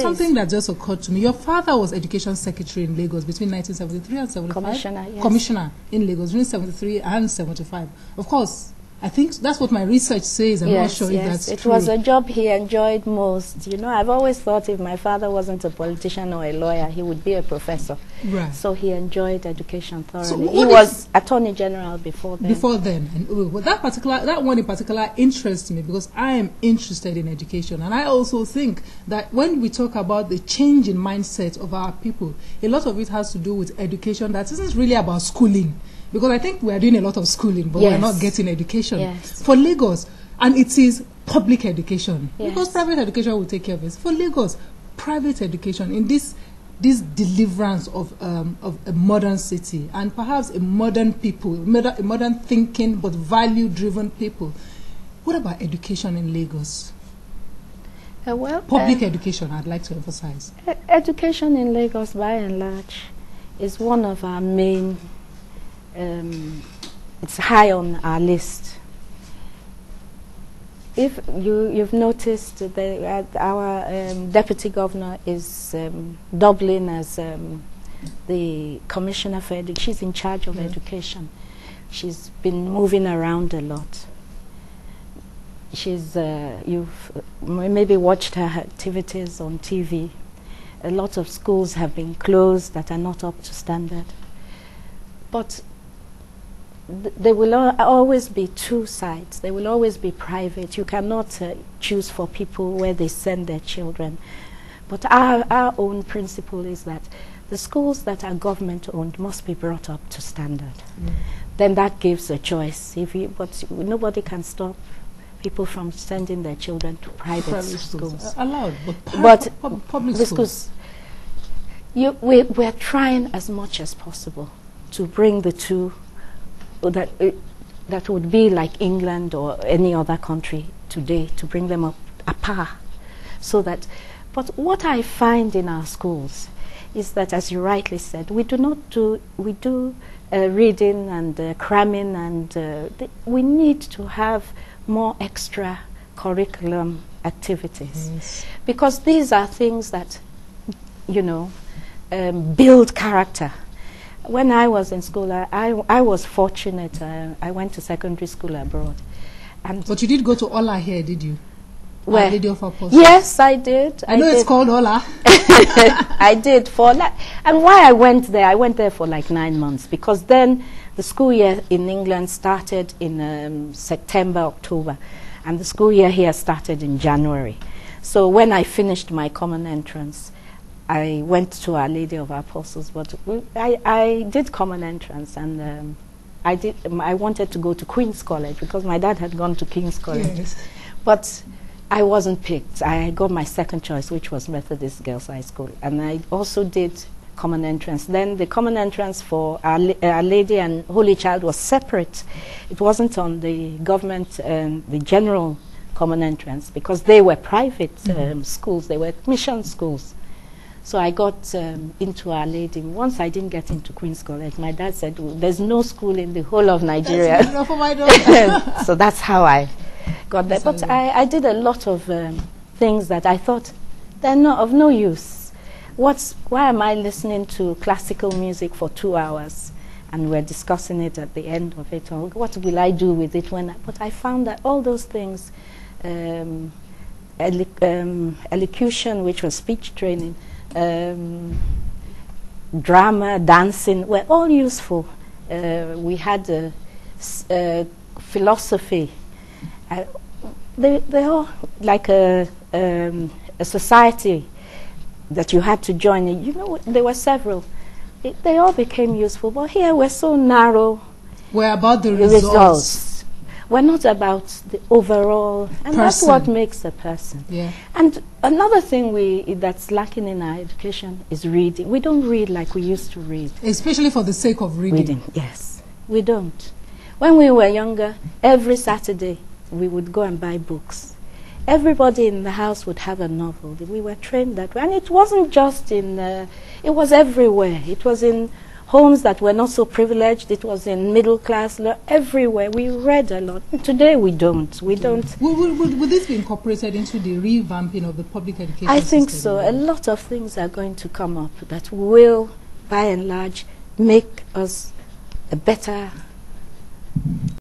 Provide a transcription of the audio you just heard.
Something that just occurred to me. Your father was Education Secretary in Lagos between 1973 and 75? Commissioner, yes. Commissioner in Lagos between 73 and 75. Of course, I think that's what my research says. I'm not sure if that's it true. was a job he enjoyed most. You know, I've always thought if my father wasn't a politician or a lawyer, he would be a professor. Right. So he enjoyed education thoroughly. So he was Attorney General before then. Before then. And well, that one in particular interests me because I am interested in education. And I also think that when we talk about the change in mindset of our people, a lot of it has to do with education that isn't really about schooling. Because I think we are doing a lot of schooling, but we're not getting education. Yes. For Lagos, and it is public education. Yes. Because private education will take care of it. For Lagos, private education in this deliverance of a modern city and perhaps a modern people, a modern thinking but value-driven people. What about education in Lagos? Public education, I'd like to emphasize. Education in Lagos, by and large, is one of our main. It's high on our list. If you've noticed that our deputy governor is doubling as the commissioner for education. She's in charge of education. She's been moving around a lot. You've maybe watched her activities on TV. A lot of schools have been closed that are not up to standard. But there will always be two sides. There will always be private. You cannot choose for people where they send their children. But our own principle is that the schools that are government-owned must be brought up to standard. Then that gives a choice. But nobody can stop people from sending their children to private schools. Allowed, but public schools. We're trying as much as possible to bring the two that would be like England or any other country today, to bring them up a par. But what I find in our schools is that, as you rightly said, we do reading and cramming, and we need to have more extra curriculum activities. Yes. Because these are things that, build character. When I was in school, I was fortunate. I went to secondary school abroad. But you did go to Ola here, did you? Where? Lady of Apostles. Yes, I did. I know it's called Ola. I did and why I went there for like 9 months, because then the school year in England started in September, October, and the school year here started in January. So when I finished my common entrance, I went to Our Lady of Apostles, but I did common entrance, and I wanted to go to Queen's College because my dad had gone to King's College. Yes. But I wasn't picked. I got my second choice, which was Methodist Girls High School, and I also did common entrance. Then the common entrance for Our Lady and Holy Child was separate. It wasn't on the government, the general common entrance, because they were private schools. They were mission schools. So I got into Our Lady. Once I didn't get into Queen's College, my dad said, well, there's no school in the whole of Nigeria. That's enough for my daughter. So that's how I got there. But I did a lot of things that I thought they're of no use. Why am I listening to classical music for 2 hours? And we're discussing it at the end of it. Or what will I do with it but I found that all those things, elocution, which was speech training, drama, dancing, were all useful. We had philosophy. They all like a society that you had to join. There were several. They all became useful. But here we're so narrow. We're about the results. We're not about the overall, and that's what makes a person. Yeah. And another thing that's lacking in our education is reading. We don't read like we used to read. Especially for the sake of reading. Yes, we don't. When we were younger, every Saturday we would go and buy books. Everybody in the house would have a novel. We were trained that way. And it wasn't just it was everywhere. It was in homes that were not so privileged. It was in middle class, everywhere. We read a lot. Today we don't. We don't. Would this be incorporated into the revamping of the public education I think system? so. A lot of things are going to come up that will, by and large, make us a better